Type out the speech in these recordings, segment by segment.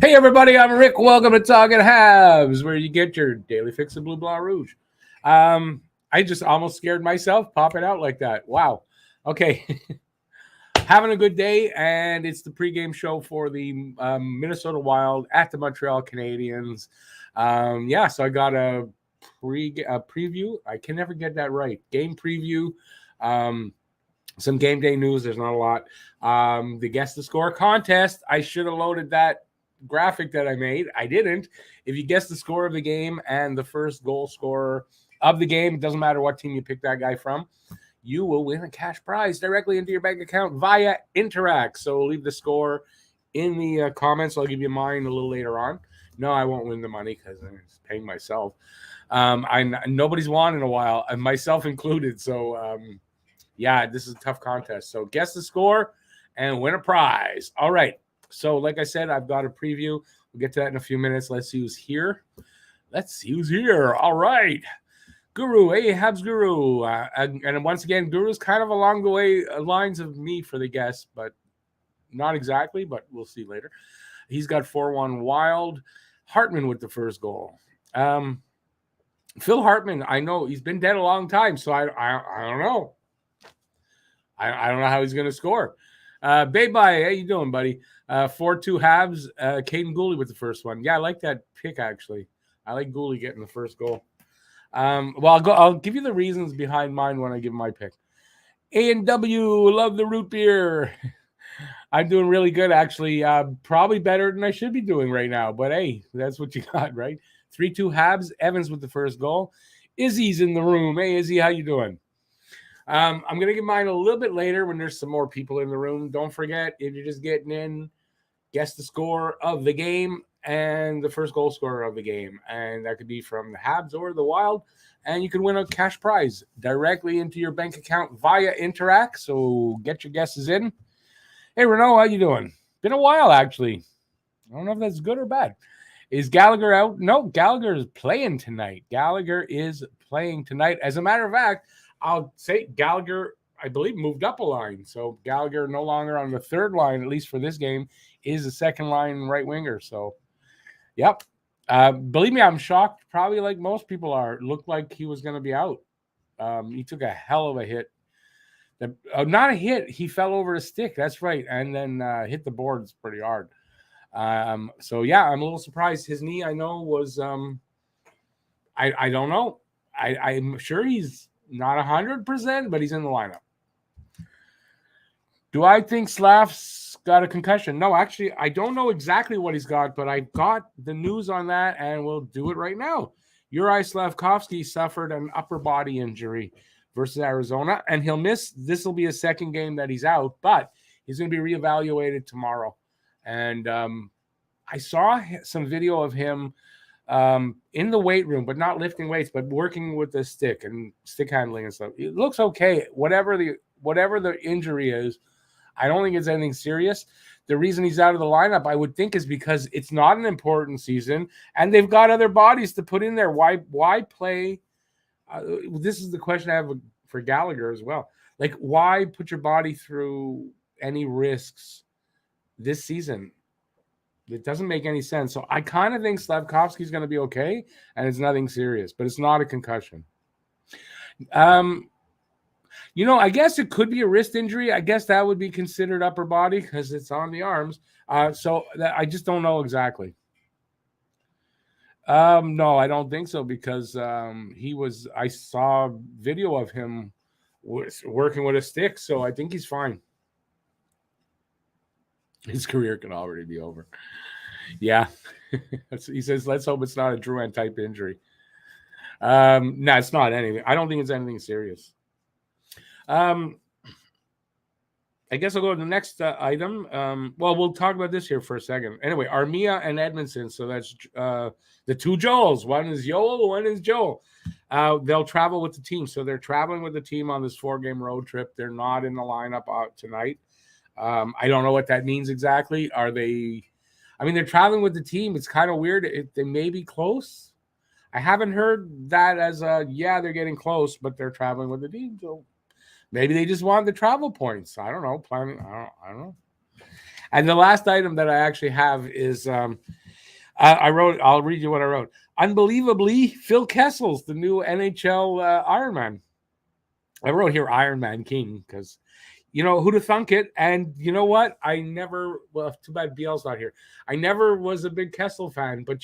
Hey everybody, I'm Rick. Welcome to Talking Habs, where you get your daily fix of Blue Blanc Rouge. I just almost scared myself popping out like that. Wow. Okay. Having a good day, and it's the pregame show for the Minnesota Wild at the Montreal Canadiens. So I got a preview. I can never get that right. Game preview. Some game day news. There's not a lot. The Guess the Score contest. I should have loaded that graphic that I made. I didn't. If you guess the score of the game and the first goal scorer of the game, it doesn't matter what team you pick that guy from, you will win a cash prize directly into your bank account via Interact. So leave the score in the comments. I'll give you mine a little later on. No, I won't win the money because I'm just paying myself. Nobody's won in a while, and myself included. So, this is a tough contest. So guess the score and win a prize. All right. So, like I said, I've got a preview. We'll get to that in a few minutes. Let's see who's here. All right. Guru. Hey, Habs Guru. And once again, Guru's kind of along the way lines of me for the guess, but not exactly, but we'll see later. He's got 4-1 Wild. Hartman with the first goal. Phil Hartman, I know he's been dead a long time, so I don't know. I don't know how he's going to score. Bye-bye. How you doing, buddy? 4-2 Habs. Caden Gooley with the first one. Yeah, I like that pick, actually. I like Gooley getting the first goal. I'll give you the reasons behind mine when I give my pick. A&W, love the root beer. I'm doing really good, actually. Probably better than I should be doing right now. But, hey, that's what you got, right? 3-2 Habs. Evans with the first goal. Izzy's in the room. Hey, Izzy, how you doing? I'm going to give mine a little bit later when there's some more people in the room. Don't forget, if you're just getting in, guess the score of the game and the first goal scorer of the game. And that could be from the Habs or the Wild. And you can win a cash prize directly into your bank account via Interact. So get your guesses in. Hey, Renaud, how you doing? Been a while, actually. I don't know if that's good or bad. Is Gallagher out? No, Gallagher is playing tonight. As a matter of fact, I'll say Gallagher, I believe, moved up a line. So Gallagher no longer on the third line, at least for this game, is the second line right winger. So, yep. Believe me, I'm shocked, probably like most people are. It looked like he was going to be out. He took a hell of a hit. Not a hit. He fell over a stick. That's right. And then hit the boards pretty hard. I'm a little surprised. His knee, I know, was I don't know. I'm sure he's not 100%, but he's in the lineup. Do I think Slav's got a concussion? No, actually, I don't know exactly what he's got, but I got the news on that, and we'll do it right now. Juraj Slafkovsky suffered an upper body injury versus Arizona, and he'll miss. This will be a second game that he's out, but he's going to be reevaluated tomorrow. And I saw some video of him in the weight room, but not lifting weights, but working with the stick and stick handling and stuff. It looks okay. Whatever the injury is, I don't think it's anything serious. The reason he's out of the lineup, I would think, is because it's not an important season, and they've got other bodies to put in there. Why play? This is the question I have for Gallagher as well. Like, why put your body through any risks this season? It doesn't make any sense. So I kind of think Slavkovsky's going to be okay, and it's nothing serious, but it's not a concussion. I guess it could be a wrist injury. I guess that would be considered upper body because it's on the arms. I just don't know exactly. No, I don't think so because I saw video of him working with a stick, so I think he's fine. His career could already be over. Yeah. He says, let's hope it's not a Drouin type injury. No, it's not anything. I don't think it's anything serious. I guess I'll go to the next item. We'll talk about this here for a second. Anyway, Armia and Edmondson. So that's the two Joels. One is Yoel, one is Joel. They'll travel with the team. So they're traveling with the team on this 4-game road trip. They're not in the lineup tonight. I don't know what that means exactly. They're traveling with the team. It's kind of weird. They may be close. I haven't heard that as they're getting close, but they're traveling with the team. So maybe they just want the travel points. I don't know. I don't know. And the last item that I actually have is I'll read you what I wrote. Unbelievably, Phil Kessel's the new NHL Iron Man. I wrote here Iron Man King because, who'd have thunk it? And you know what? Too bad BL's not here. I never was a big Kessel fan, but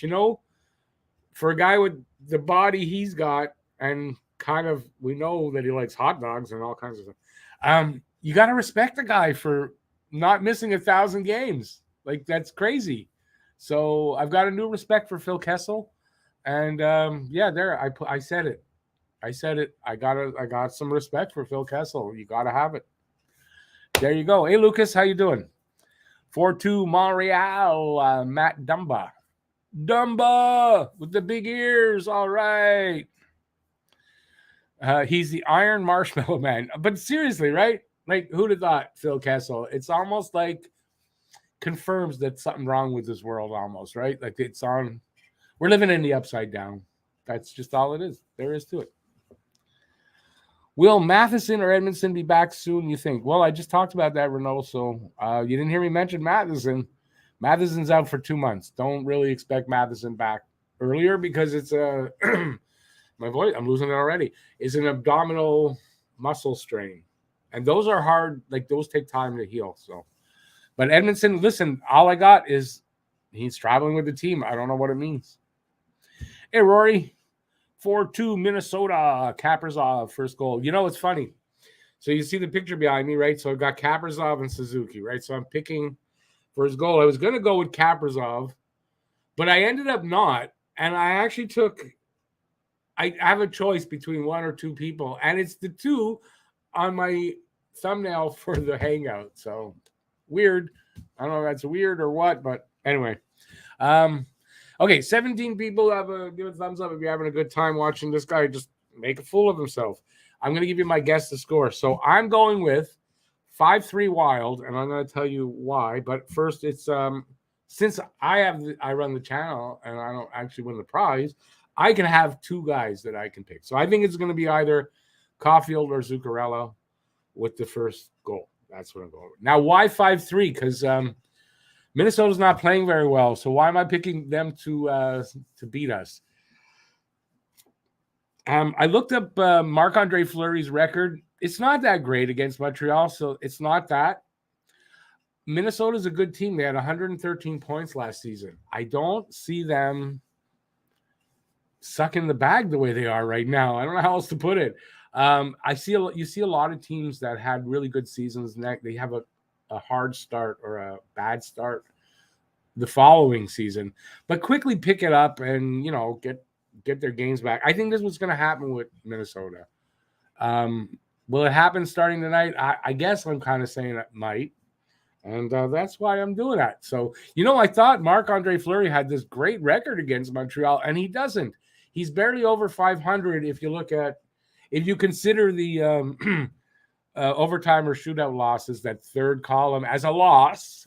for a guy with the body he's got, and kind of, we know that he likes hot dogs and all kinds of stuff. You got to respect the guy for not missing 1,000 games. Like, that's crazy. So I've got a new respect for Phil Kessel, and I said it. I got some respect for Phil Kessel. You got to have it. There you go. Hey, Lucas, how you doing? 4-2 Montreal, Matt Dumba with the big ears. All right. He's the Iron Marshmallow Man. But seriously, right? Like, who'd have thought Phil Kessel? It's almost like confirms that something wrong with this world almost, right? Like, we're living in the upside down. That's just all it is. There is to it. Will Matheson or Edmondson be back soon, you think? Well, I just talked about that, Renault, so you didn't hear me mention Matheson. Matheson's out for 2 months. Don't really expect Matheson back earlier because it's my voice, I'm losing it already. It's an abdominal muscle strain. And those are hard, like those take time to heal. So, but Edmondson, listen, all I got is he's traveling with the team. I don't know what it means. Hey, Rory. 4-2 Minnesota, Kaprizov, first goal. It's funny. So you see the picture behind me, right? So I've got Kaprizov and Suzuki, right? So I'm picking for his goal. I was going to go with Kaprizov, but I ended up not. And I actually I have a choice between one or two people, and it's the two on my thumbnail for the Hangout. So weird. I don't know if that's weird or what, but anyway. Okay, 17 people give a thumbs up if you're having a good time watching this guy just make a fool of himself. I'm going to give you my guess to score. So I'm going with 5-3 Wild, and I'm going to tell you why. But first, it's since I run the channel and I don't actually win the prize, I can have two guys that I can pick. So I think it's going to be either Caulfield or Zuccarello with the first goal. That's what I'm going with. Now, why 5-3? Because Minnesota's not playing very well, so why am I picking them to beat us? I looked up Marc-Andre Fleury's record. It's not that great against Montreal, so it's not that. Minnesota's a good team. They had 113 points last season. I don't see them sucking the bag the way they are right now. I don't know how else to put it. You see a lot of teams that had really good seasons. They have a hard start or a bad start the following season, but quickly pick it up and get their games back. I think this was going to happen with Minnesota. Will it happen starting tonight? I guess I'm kind of saying it might, and that's why I'm doing that. So I thought Marc-Andre Fleury had this great record against Montreal, and he doesn't. He's barely over 500 if you consider the overtime or shootout losses, that third column as a loss,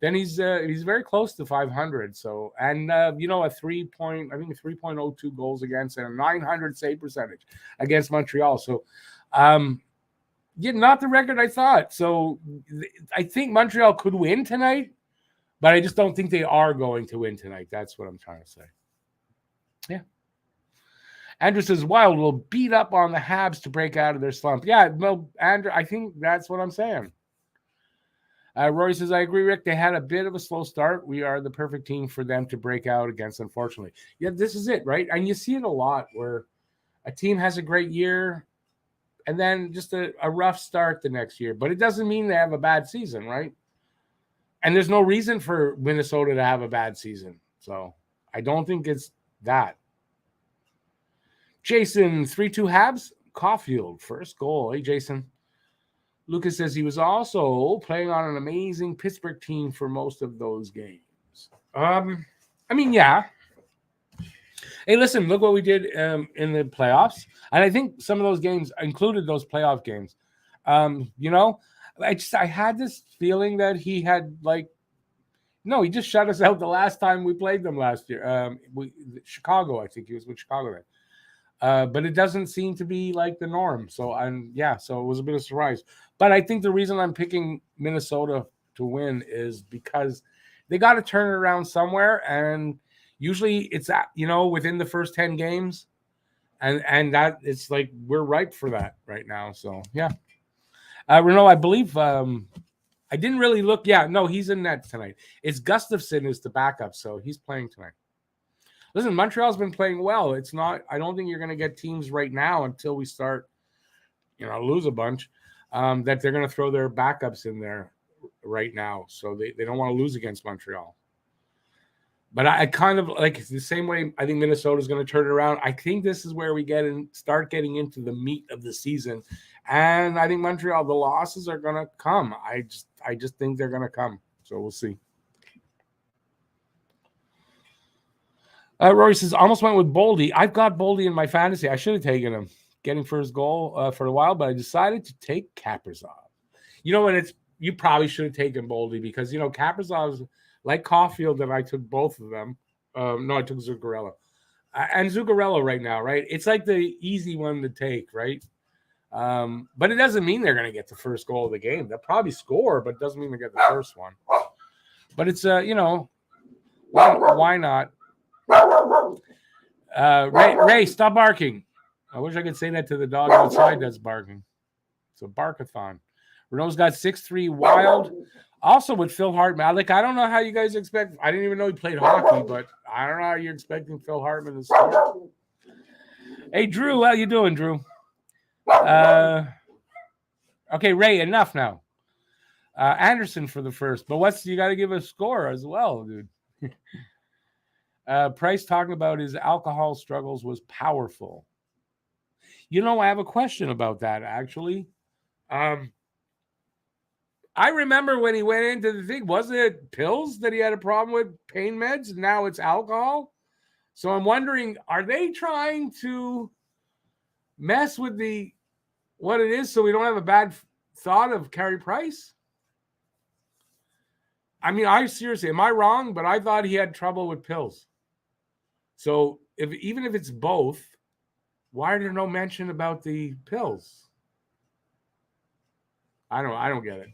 then he's very close to 500. So, and a 3.02 goals against and a 900 save percentage against Montreal. So, not the record I thought. So I think Montreal could win tonight, but I just don't think they are going to win tonight. That's what I'm trying to say. Yeah. Andrew says Wild will beat up on the Habs to break out of their slump. Yeah, well, Andrew, I think that's what I'm saying. Rory says, I agree, Rick. They had a bit of a slow start. We are the perfect team for them to break out against, unfortunately. Yeah, this is it, right? And you see it a lot where a team has a great year and then just a rough start the next year. But it doesn't mean they have a bad season, right? And there's no reason for Minnesota to have a bad season. So I don't think it's that. Jason, 3-2 Habs, Caulfield, first goal. Hey, Jason. Lucas says he was also playing on an amazing Pittsburgh team for most of those games. Yeah. Hey, listen, look what we did in the playoffs. And I think some of those games included those playoff games. I had this feeling that he had he just shut us out the last time we played them last year. Chicago, I think he was with Chicago then. But it doesn't seem to be like the norm. So it was a bit of a surprise. But I think the reason I'm picking Minnesota to win is because they got to turn it around somewhere. And Usually it's within the first 10 games, and that it's like we're ripe for that right now. So yeah, Renault, I believe I didn't really look. Yeah, no, he's in net tonight. It's Gustafsson is the backup, so he's playing tonight. Listen, Montreal's been playing well. It's not. I don't think you're going to get teams right now until we start, lose a bunch. That they're going to throw their backups in there right now, so they don't want to lose against Montreal. But I kind of like the same way I think Minnesota's going to turn it around. I think this is where we start getting into the meat of the season. And I think Montreal, the losses are going to come. I just think they're going to come. So we'll see. Rory says, almost went with Boldy. I've got Boldy in my fantasy. I should have taken him, getting first goal for a while, but I decided to take Kaprizov. You probably should have taken Boldy because, Kaprizov's like Caulfield, that I took both of them. No, I took Zuccarello. And Zuccarello right now, right? It's like the easy one to take, right? But it doesn't mean they're going to get the first goal of the game. They'll probably score, but it doesn't mean they get the first one. But it's, why not? Ray, stop barking. I wish I could say that to the dog outside that's barking. It's a barkathon. Renault's got 6'3" Wild. Also with Phil Hartman. I don't know how you guys expect. I didn't even know he played hockey, but I don't know how you're expecting Phil Hartman to score. Hey, Drew, how you doing, Drew? Okay, Ray, enough now. Anderson for the first, but you got to give a score as well, dude. Price talking about his alcohol struggles was powerful. I have a question about that, actually. I remember when he went into the thing, wasn't it pills that he had a problem with, pain meds? Now it's alcohol. So I'm wondering, are they trying to mess with what it is so we don't have a bad thought of Carey Price? I mean, seriously, am I wrong? But I thought he had trouble with pills. So even if it's both, why are there no mention about the pills? I don't get it.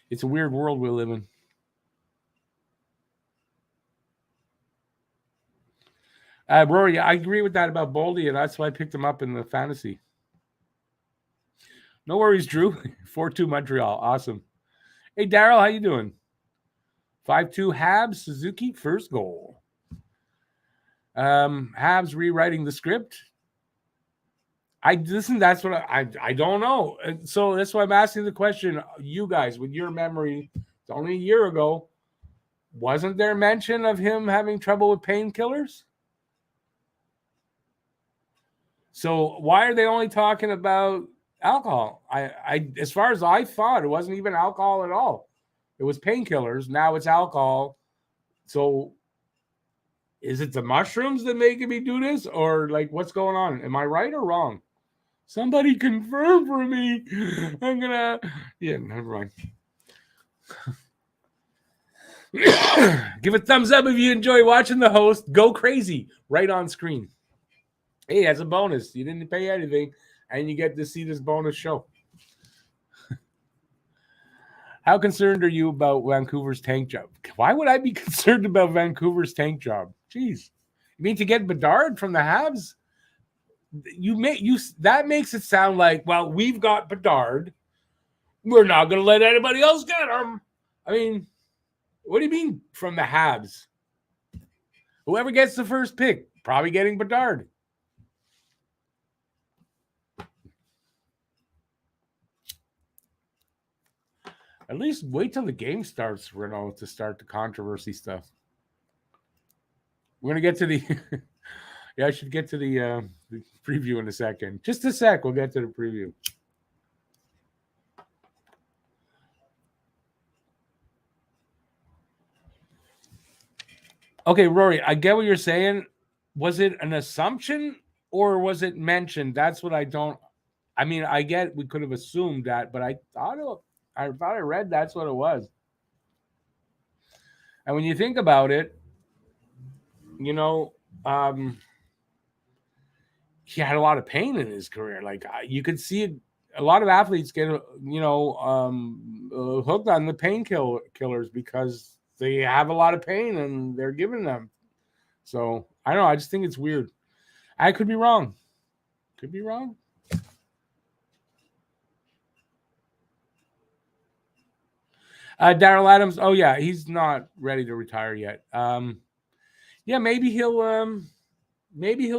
It's a weird world we live in. Rory, I agree with that about Boldy, and that's why I picked him up in the fantasy. No worries, Drew. 4-2 Montreal. Awesome. Hey, Daryl, how you doing? 5-2 Habs, Suzuki, first goal. Habs rewriting the script. That's what I don't know. So that's why I'm asking the question. You guys, with your memory, it's only a year ago. Wasn't there mention of him having trouble with painkillers? So why are they only talking about alcohol? I as far as I thought, it wasn't even alcohol at all. It was painkillers. Now it's alcohol. So is it the mushrooms that making me do this, or what's going on? Am I right or wrong? Somebody confirm for me. I'm gonna. Yeah, never mind. Give a thumbs up if you enjoy watching the host go crazy right on screen. Hey, as a bonus, you didn't pay anything, and you get to see this bonus show. How concerned are you about Vancouver's tank job? Why would I be concerned about Vancouver's tank job? Jeez, you mean to get Bedard from the Habs? That makes it sound like, well, we've got Bedard. We're not going to let anybody else get him. I mean, what do you mean from the Habs? Whoever gets the first pick, probably getting Bedard. At least wait till the game starts, Renault, to start the controversy stuff. We're going to get to the... Yeah, I should get to the preview in a second. Just a sec, we'll get to the preview. Okay, Rory, I get what you're saying. Was it an assumption or was it mentioned? That's what I don't... I mean, I get we could have assumed that, but I thought I read that's what it was. And when you think about it, he had a lot of pain in his career. You could see a lot of athletes get, hooked on the painkillers because they have a lot of pain and they're giving them. So I don't know. I just think it's weird. I could be wrong. Could be wrong. Daryl Adams. Oh yeah, he's not ready to retire yet. Yeah, maybe he'll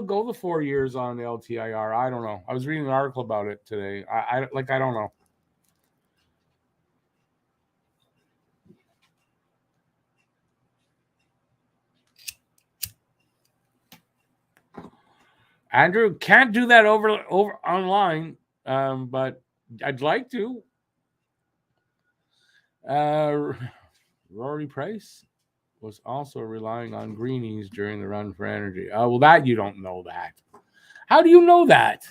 go the 4 years on the LTIR. I don't know. I was reading an article about it today. I don't know. Andrew, can't do that over online, but I'd like to. Rory Price was also relying on greenies during the run for energy. Oh, well, that you don't know that. How do you know that?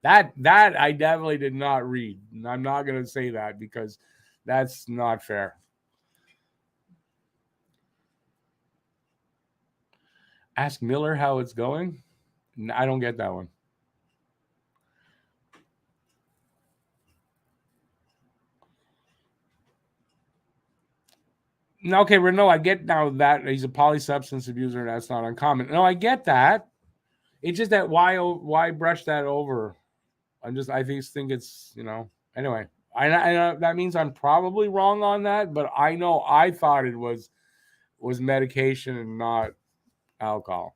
That I definitely did not read. I'm not going to say that because that's not fair. Ask Miller how it's going. I don't get that one. No, okay, Renault, I get now that he's a polysubstance abuser. That's not uncommon. No, I get that. It's just that why brush that over? I think it's anyway. I that means I'm probably wrong on that, but I know I thought it was medication and not alcohol.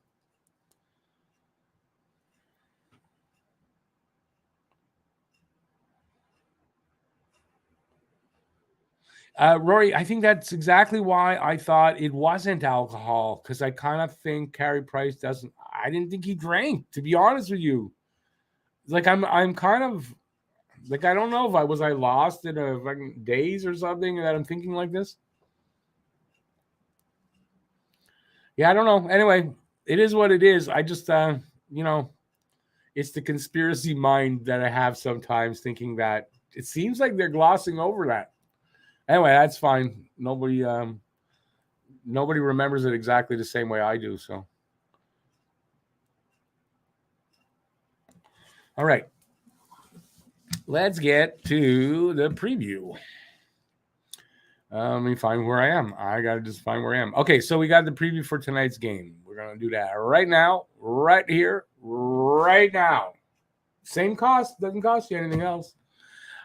Rory, I think that's exactly why I thought it wasn't alcohol, because I kind of think Carey Price doesn't. I didn't think he drank, to be honest with you. Like I'm kind of like I don't know if I lost in a fucking daze or something that I'm thinking like this. Yeah, I don't know. Anyway, it is what it is. I just it's the conspiracy mind that I have sometimes, thinking that it seems like they're glossing over that. Anyway, that's fine. Nobody remembers it exactly the same way I do. So, all right, let's get to the preview. Let me find where I am. I got to just find where I am. Okay, so we got the preview for tonight's game. We're going to do that right now, right here, right now. Same cost, doesn't cost you anything else.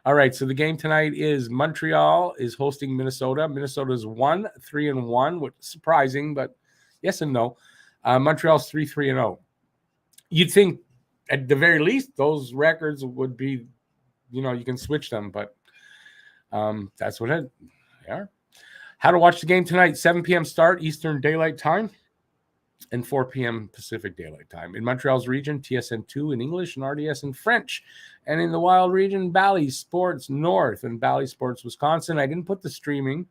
All right, so the game tonight is Montreal is hosting Minnesota. Minnesota's 1-3-1, which is surprising, but yes and no. Montreal's 3-3-0. You'd think at the very least those records would be, you can switch them, but that's what they are. How to watch the game tonight: 7 p.m. start Eastern Daylight Time and 4 p.m. Pacific Daylight Time. In Montreal's region, TSN2 in English and RDS in French. And in the Wild region, Bally Sports North and Bally Sports Wisconsin. I didn't put the streaming.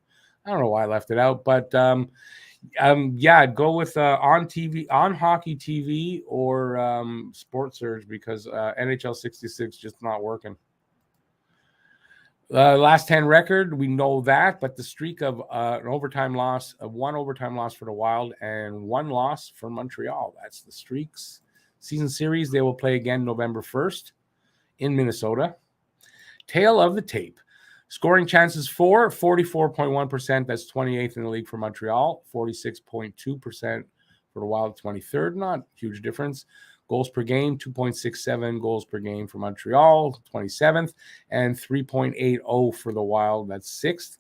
I don't know why I left it out, but yeah, go with on TV, on Hockey TV or Sports Surge, because NHL 66 just not working. Last 10 record, we know that, but the streak of one overtime loss for the Wild and one loss for Montreal. That's the streaks. Season series, they will play again November 1st in Minnesota. Tail of the tape. Scoring chances for 44.1%. That's 28th in the league for Montreal. 46.2% for the Wild, 23rd. Not huge difference. Goals per game, 2.67 goals per game for Montreal, 27th, and 3.80 for the Wild, that's 6th.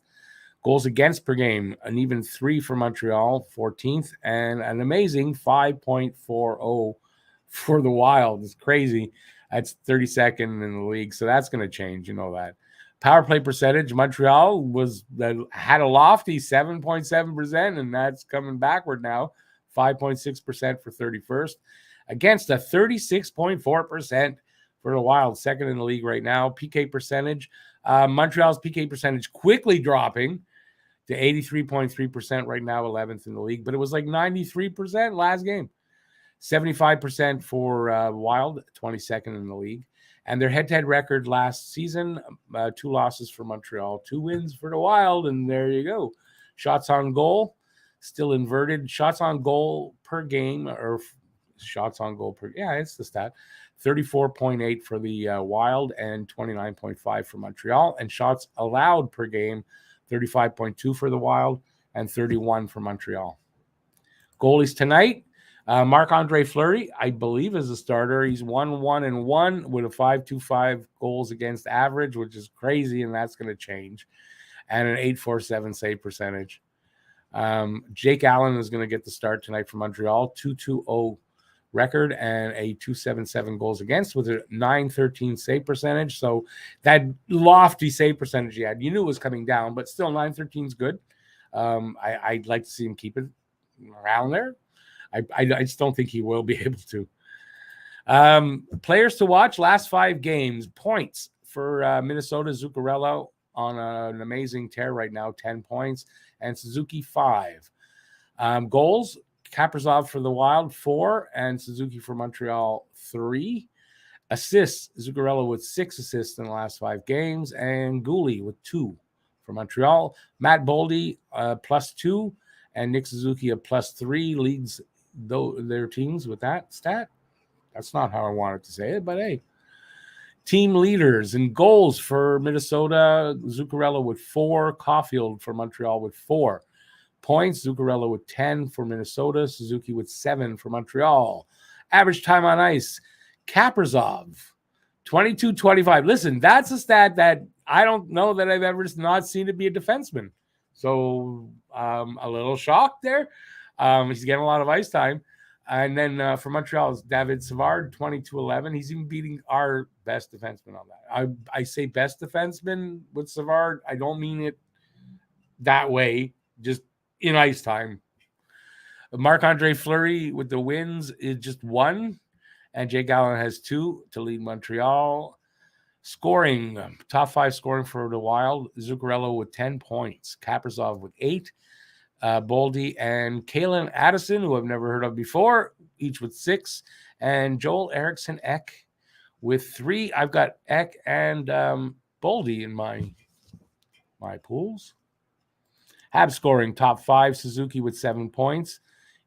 Goals against per game, an even 3 for Montreal, 14th, and an amazing 5.40 for the Wild. It's crazy. That's 32nd in the league, so that's going to change, that. Power play percentage, Montreal had a lofty 7.7%, and that's coming backward now, 5.6% for 31st. Against a 36.4% for the Wild, second in the league right now. PK percentage, Montreal's PK percentage quickly dropping to 83.3% right now, 11th in the league. But it was like 93% last game. 75% for Wild, 22nd in the league. And their head-to-head record last season, 2 losses for Montreal, 2 wins for the Wild, and there you go. Shots on goal, still inverted. Shots on goal per game, or shots on goal per, yeah, it's the stat. 34.8 for the Wild and 29.5 for Montreal. And shots allowed per game, 35.2 for the Wild and 31 for Montreal. Goalies tonight. Marc-Andre Fleury, I believe, is a starter. He's 1-1-1 with a 5.25 goals against average, which is crazy, and that's going to change. And an 8.47 save percentage. Jake Allen is going to get the start tonight for Montreal. 2.20 record and a 2.77 goals against with a 9.13 save percentage. So that lofty save percentage he had, you knew it was coming down, but still 9.13 is good. I'd like to see him keep it around there. I just don't think he will be able to. Players to watch, last 5 games. Points for Minnesota, Zuccarello on an amazing tear right now, 10 points, and Suzuki 5. Goals, Kaprizov for the Wild 4, and Suzuki for Montreal 3. Assists, Zuccarello with 6 assists in the last 5 games, and Gouli with 2 for Montreal. Matt Boldy +2, and Nick Suzuki a +3 leads their teams with that stat. That's not how I wanted to say it, but hey. Team leaders and goals for Minnesota, Zuccarello with 4, Caulfield for Montreal with 4. Points, Zuccarello with 10 for Minnesota, Suzuki with 7 for Montreal. Average time on ice, Kaprizov, 22-25. Listen, that's a stat that I don't know that I've ever not seen it be a defenseman. So a little shocked there. He's getting a lot of ice time. And then for Montreal, it's David Savard, 22-11. He's even beating our best defenseman on that. I say best defenseman with Savard. I don't mean it that way, just in ice time. Marc-Andre Fleury with the wins is just 1. And Jake Allen has 2 to lead Montreal. Scoring, top 5 scoring for the Wild. Zuccarello with 10 points. Kaprizov with 8. Boldy and Kalen Addison, who I've never heard of before, each with 6. And Joel Eriksson Ek with 3. I've got Ek and Boldy in my pools. Habs scoring, top 5. Suzuki with 7 points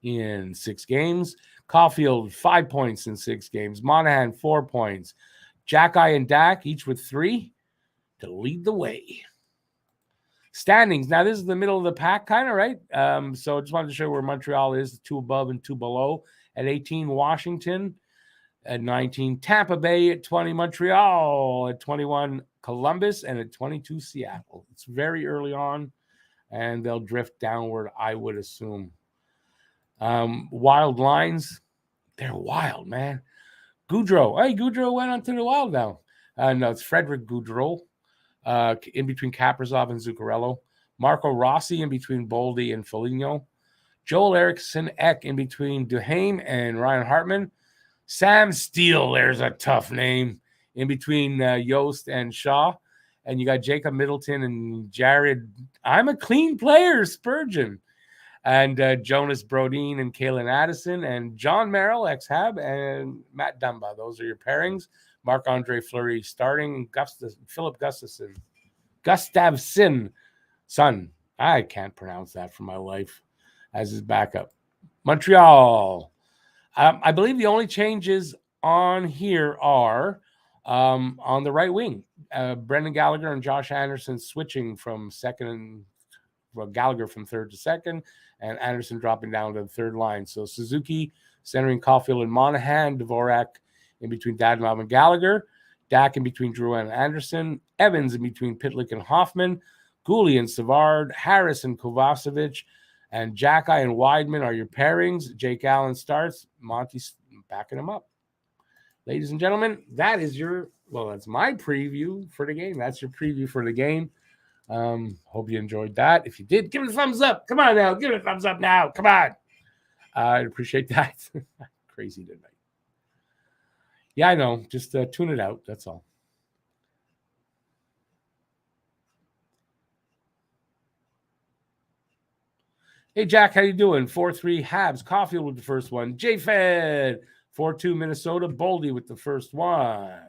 in 6 games. Caulfield, 5 points in 6 games. Monahan, 4 points. Jacky and Dak, each with 3 to lead the way. Standings. Now, this is the middle of the pack, kind of, right? So I just wanted to show you where Montreal is, 2 above and 2 below. At 18, Washington. At 19, Tampa Bay. At 20, Montreal. At 21, Columbus. And at 22, Seattle. It's very early on, and they'll drift downward, I would assume. Wild lines. They're wild, man. Goudreau. Hey, Goudreau went on to the Wild now. No, it's Frederick Goudreau. In between Kaprizov and Zuccarello. Marco Rossi in between Boldy and Foligno. Joel Eriksson Ek in between Duhaime and Ryan Hartman. Sam Steele, there's a tough name, in between Yost and Shaw. And you got Jacob Middleton and Jared, I'm a clean player, Spurgeon. And Jonas Brodin and Kalen Addison. And John Merrill, ex-Hab, and Matt Dumba. Those are your pairings. Marc-Andre Fleury starting. Philip Gustafsson, son. I can't pronounce that for my life, as his backup. Montreal. I believe the only changes on here are on the right wing. Brendan Gallagher and Josh Anderson switching from second, Gallagher from third to second, and Anderson dropping down to the third line. So Suzuki centering Caulfield and Monahan, Dvorak in between Dadonov and Gallagher, Dak in between Drouin and Anderson, Evans in between Pitlick and Hoffman, Gouli and Savard, Harris and Kovacevic, and Jacky and Weidman are your pairings. Jake Allen starts, Monty's backing him up. Ladies and gentlemen, that's my preview for the game. That's your preview for the game. Hope you enjoyed that. If you did, give it a thumbs up. Come on now, give it a thumbs up now. Come on. I'd appreciate that. Crazy tonight. Yeah, I know. Just tune it out. That's all. Hey, Jack, how you doing? 4-3 Habs. Caulfield with the first one. J-Fed. 4-2 Minnesota. Boldy with the first one.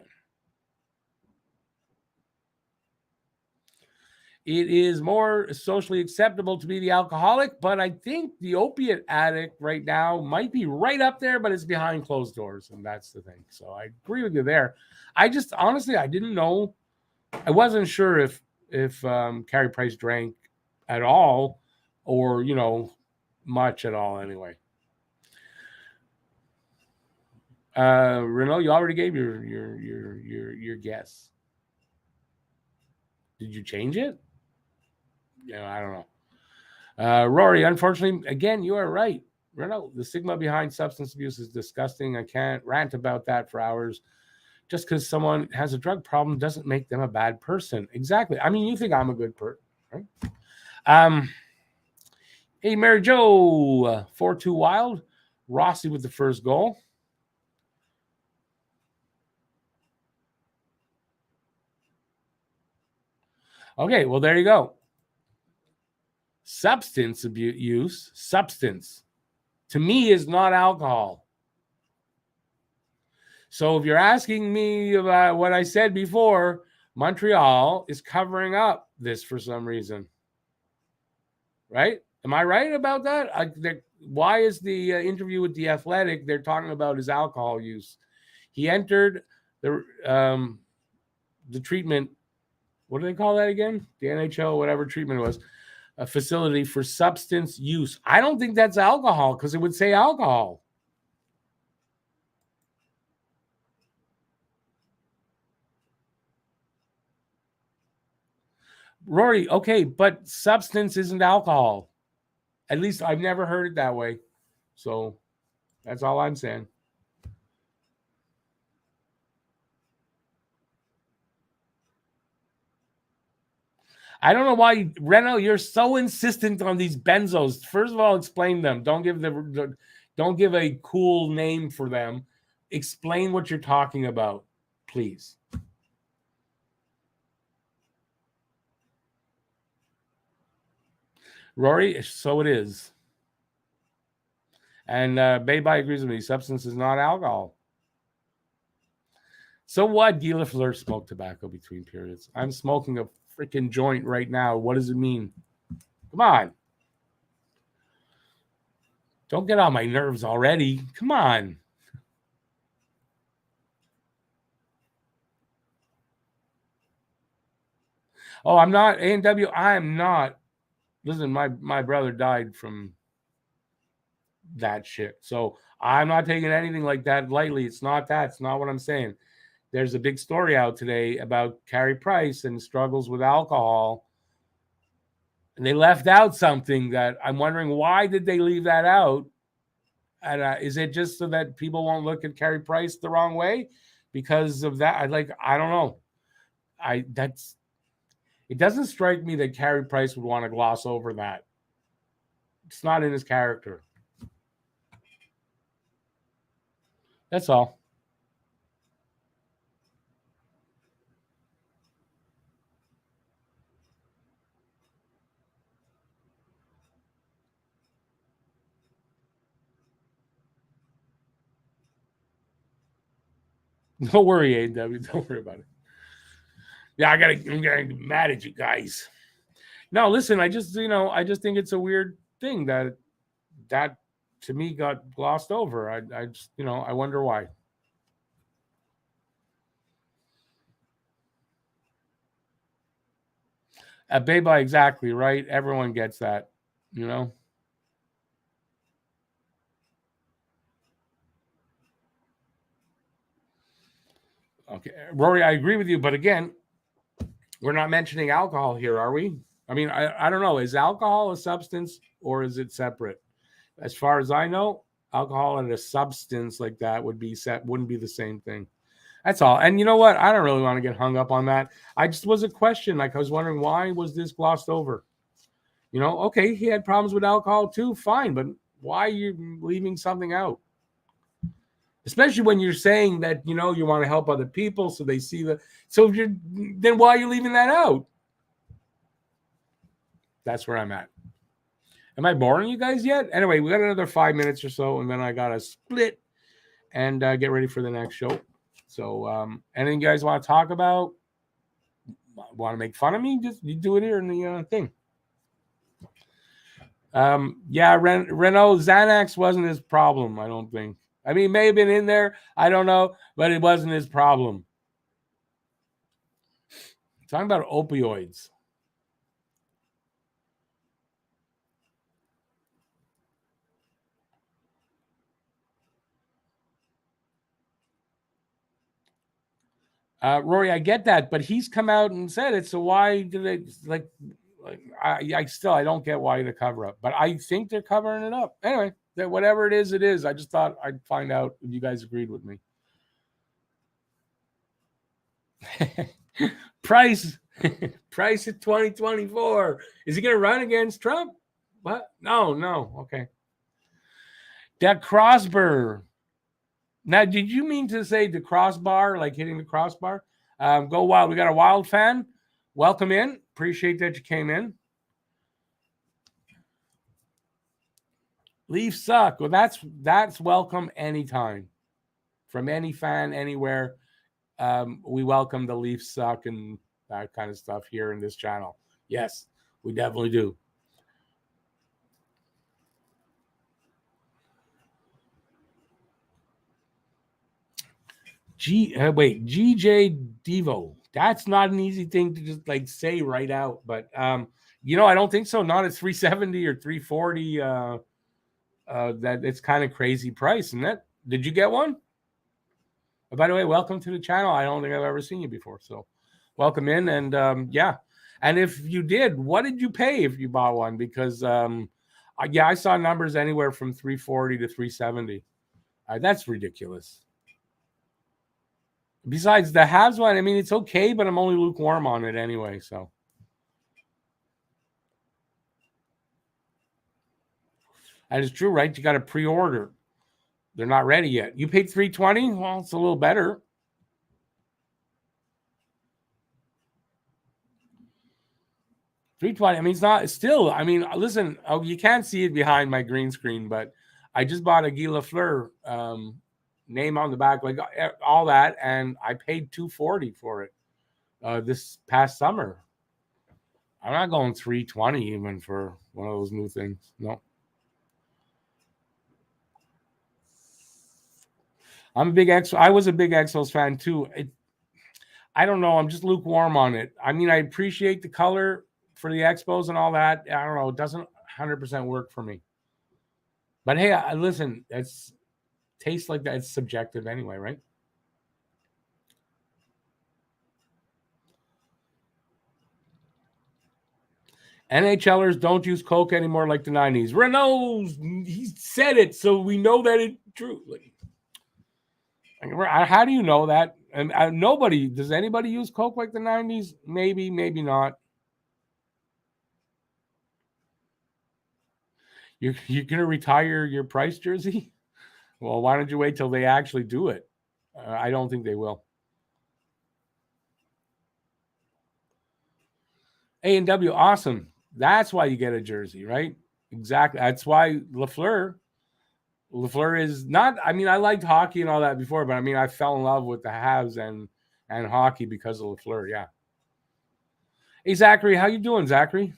It is more socially acceptable to be the alcoholic, but I think the opiate addict right now might be right up there, but it's behind closed doors, and that's the thing. So I agree with you there. I just, honestly, I didn't know. I wasn't sure if Carey Price drank at all or, much at all anyway. Renault, you already gave your guess. Did you change it? Yeah, I don't know. Rory, unfortunately, again, you are right. Renault, the stigma behind substance abuse is disgusting. I can't rant about that for hours. Just because someone has a drug problem doesn't make them a bad person. Exactly. I mean, you think I'm a good person, right? Hey, Mary Jo, 4-2 Wild. Rossi with the first goal. Okay, well, there you go. Substance abuse use, substance, to me is not alcohol. So if you're asking me about what I said before, Montreal is covering up this for some reason. Right? Am I right about that? Why is the interview with The Athletic, they're talking about his alcohol use? He entered the treatment, what do they call that again? The NHL, whatever treatment it was, a facility for substance use. I don't think that's alcohol because it would say alcohol. Rory, okay, but substance isn't alcohol. At least I've never heard it that way. So that's all I'm saying. I don't know why, Reno, you're so insistent on these benzos. First of all, explain them. Don't give a cool name for them. Explain what you're talking about, please. Rory, so it is. And Baby agrees with me. Substance is not alcohol. So what? Guy Lafleur smoked tobacco between periods. I'm smoking a freaking joint right now. What does it mean? Come on. Don't get on my nerves already. Come on. Oh, I'm not A&W. I am not. Listen, my brother died from that shit. So I'm not taking anything like that lightly. It's not that. It's not what I'm saying. There's a big story out today about Carey Price and struggles with alcohol. And they left out something that I'm wondering, why did they leave that out? And is it just so that people won't look at Carey Price the wrong way because of that? I don't know. It doesn't strike me that Carey Price would want to gloss over that. It's not in his character. That's all. Don't worry, AW. Don't worry about it. Yeah, I'm getting mad at you guys. No, listen, I just think it's a weird thing that to me got glossed over. I just, I wonder why. Beba, exactly right. Everyone gets that, you know. Okay, Rory, I agree with you, but again, we're not mentioning alcohol here, are we? I mean, I don't know. Is alcohol a substance or is it separate? As far as I know, alcohol and a substance like that wouldn't be the same thing. That's all. And you know what? I don't really want to get hung up on that. I just was a question. Like I was wondering, why was this glossed over? Okay, he had problems with alcohol too. Fine, but why are you leaving something out? Especially when you're saying that you want to help other people, so they see the. So if you're, then why are you leaving that out? That's where I'm at. Am I boring you guys yet? Anyway, we got another 5 minutes or so, and then I got to split and get ready for the next show. So, anything you guys want to talk about? Want to make fun of me? Just you do it here in the thing. Yeah, Renault Xanax wasn't his problem. I don't think. I mean, it may have been in there. I don't know, but it wasn't his problem. Talking about opioids. Rory, I get that, but he's come out and said it. So why do they I don't get why the cover up, but I think they're covering it up anyway. That whatever it is, it is. I just thought I'd find out if you guys agreed with me. Price at 2024. Is he going to run against Trump? What? No. Okay. That crossbar. Now, did you mean to say the crossbar, like hitting the crossbar? Go Wild. We got a Wild fan. Welcome in. Appreciate that you came in. Leafs suck. Well, that's welcome anytime. From any fan, anywhere. We welcome the Leafs suck and that kind of stuff here in this channel. Yes, we definitely do. GJ Devo. That's not an easy thing to just like say right out, but I don't think so. Not at 370 or 340. That it's kind of crazy price, isn't it? Did you get one? Oh, by the way, welcome to the channel. I don't think I've ever seen you before, so welcome in. And yeah, and if you did, what did you pay if you bought one? Because I saw numbers anywhere from 340 to 370. That's ridiculous. Besides the Habs one, I mean, it's okay, but I'm only lukewarm on it anyway. So that is true, right? You got to pre-order. They're not ready yet. You paid $320. Well, it's a little better. $320. I mean, it's not still. I mean, listen. Oh, you can't see it behind my green screen, but I just bought a Guy Lafleur name on the back, like all that, and I paid $240 for it this past summer. I'm not going $320 even for one of those new things. No. I was a big Expos fan too. I don't know. I'm just lukewarm on it. I mean, I appreciate the color for the Expos and all that. I don't know. It doesn't 100% work for me. But hey, listen, it's tastes like that. It's subjective anyway, right? NHLers don't use Coke anymore like the 90s. Renault's, he said it, so we know that it's true. How do you know that? And nobody, does anybody use Coke like the 90s? Maybe, maybe not. You're going to retire your Price jersey? Well, why don't you wait till they actually do it? I don't think they will. A&W, awesome. That's why you get a jersey, right? Exactly. That's why Lafleur is not. I mean, I liked hockey and all that before, but I mean, I fell in love with the Habs and hockey because of Lafleur. Yeah. Hey, Zachary, how you doing, Zachary?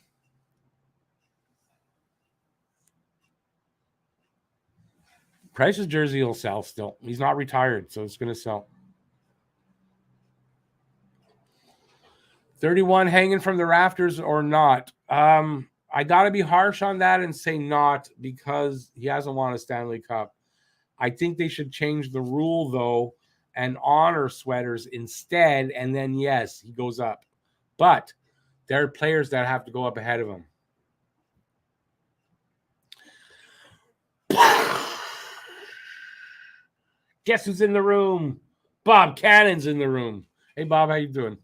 Price's jersey will sell still. He's not retired, so it's going to sell. 31 hanging from the rafters or not? I got to be harsh on that and say not, because he hasn't won a Stanley Cup. I think they should change the rule, though, and honor sweaters instead, and then, yes, he goes up. But there are players that have to go up ahead of him. Guess who's in the room? Bob Cannon's in the room. Hey, Bob, how you doing?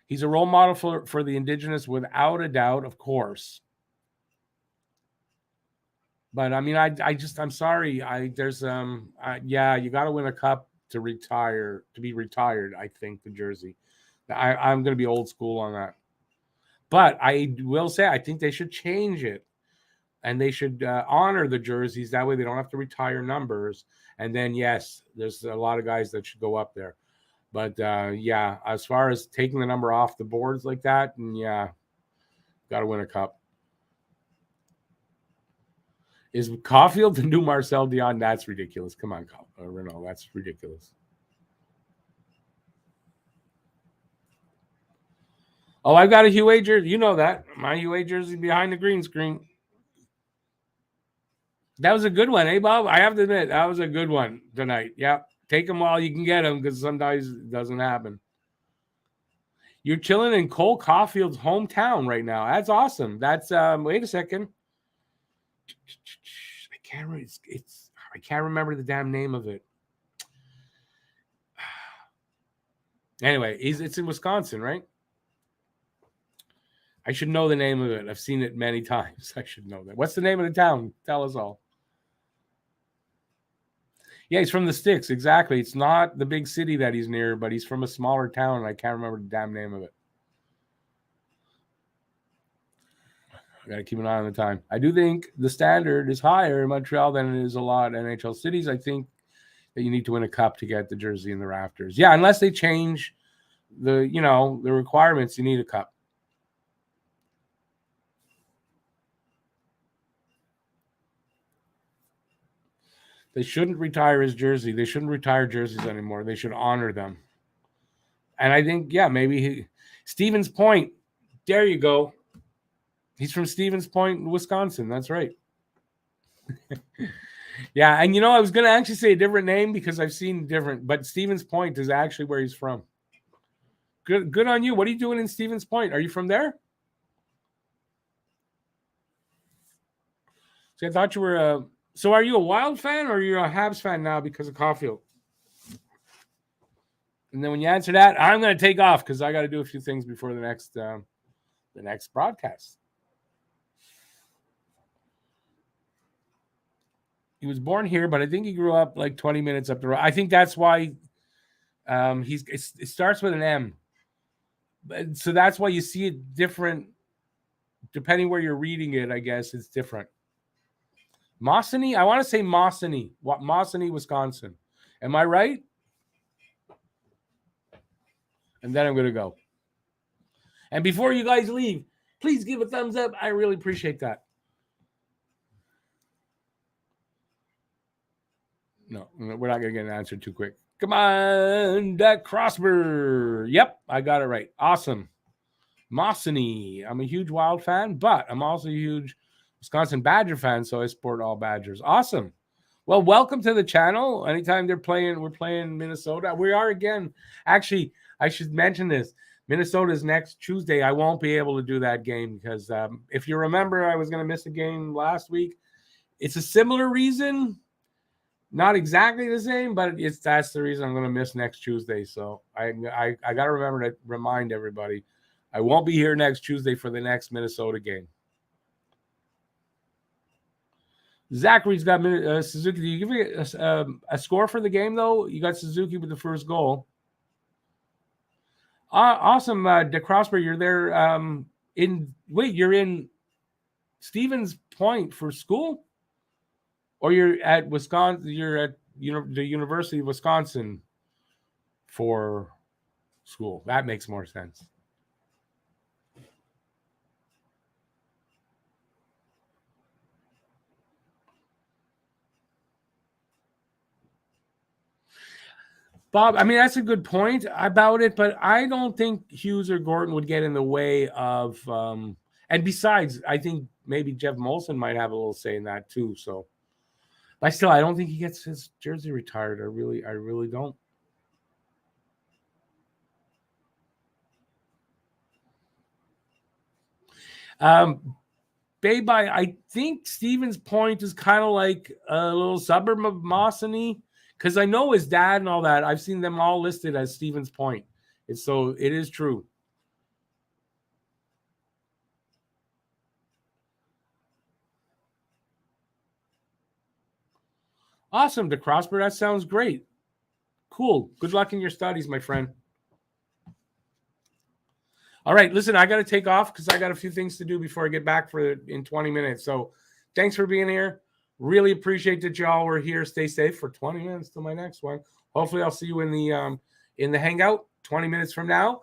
He's a role model for the Indigenous, without a doubt, of course. But I mean, I'm sorry. You got to win a cup to be retired. I think the jersey. I'm going to be old school on that. But I will say, I think they should change it, and they should honor the jerseys. That way, they don't have to retire numbers. And then, yes, there's a lot of guys that should go up there. But yeah, as far as taking the number off the boards like that, yeah, got to win a cup. Is Caulfield the new Marcel Dion? That's ridiculous. Come on, Renault. That's ridiculous. Oh, I've got a UA jersey. You know that. My UA jersey behind the green screen. That was a good one, Bob? I have to admit, that was a good one tonight. Yep. Take them while you can get them because sometimes it doesn't happen. You're chilling in Cole Caulfield's hometown right now. That's awesome. That's wait a second. I can't remember the damn name of it. Anyway, it's in Wisconsin, right? I should know the name of it. I've seen it many times. I should know that. What's the name of the town? Tell us all. Yeah, he's from the sticks. Exactly. It's not the big city that he's near, but he's from a smaller town, and I can't remember the damn name of it. I got to keep an eye on the time. I do think the standard is higher in Montreal than it is a lot of NHL cities. I think that you need to win a cup to get the jersey in the rafters. Yeah, unless they change the requirements, you need a cup. They shouldn't retire his jersey. They shouldn't retire jerseys anymore. They should honor them. And I think, maybe Stevens Point. There you go. He's from Stevens Point, Wisconsin. That's right. Yeah, and I was going to actually say a different name because I've seen different, but Stevens Point is actually where he's from. Good on you. What are you doing in Stevens Point? Are you from there? See, I thought you were so are you a Wild fan or are you a Habs fan now because of Caulfield? And then when you answer that, I'm going to take off because I got to do a few things before the next broadcast. He was born here, but I think he grew up like 20 minutes up the road. I think that's why it starts with an M. So that's why you see it different depending where you're reading it. I guess it's different. Mossany? I want to say Mossany. Mossany, Wisconsin. Am I right? And then I'm going to go. And before you guys leave, please give a thumbs up. I really appreciate that. No, we're not going to get an answer too quick. Come on, Dak Crosber. Yep, I got it right. Awesome. Mossany. I'm a huge Wild fan, but I'm also a huge Wisconsin Badger fan, so I support all Badgers. Awesome. Well, welcome to the channel. Anytime we're playing Minnesota. We are again. Actually, I should mention this. Minnesota's next Tuesday. I won't be able to do that game because if you remember, I was going to miss a game last week. It's a similar reason. Not exactly the same, but that's the reason I'm going to miss next Tuesday. So I got to remember to remind everybody. I won't be here next Tuesday for the next Minnesota game. Zachary's got Suzuki. Do you give me a score for the game, though? You got Suzuki with the first goal. Awesome, DeCrosper. You're there. You're in Stevens Point for school? Or you're at Wisconsin? You're at the University of Wisconsin for school. That makes more sense. Bob, I mean, that's a good point about it, but I don't think Hughes or Gordon would get in the way of and besides, I think maybe Jeff Molson might have a little say in that too. So, but still, I don't think he gets his jersey retired. I really don't. Babe, I think Stevens Point is kind of like a little suburb of Mossany. Because I know his dad and all that. I've seen them all listed as Stevens Point. So it is true. Awesome, DeCrosper. That sounds great. Cool. Good luck in your studies, my friend. All right, listen, I got to take off because I got a few things to do before I get back in 20 minutes. So thanks for being here. Really appreciate that y'all were here. Stay safe for 20 minutes till my next one. Hopefully I'll see you in the hangout 20 minutes from now.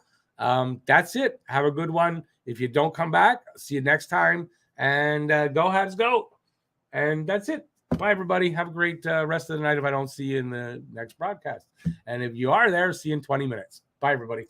That's it. Have a good one. If you don't come back, see you next time. And go Habs go. And that's it. Bye, everybody. Have a great rest of the night if I don't see you in the next broadcast. And if you are there, see you in 20 minutes. Bye, everybody.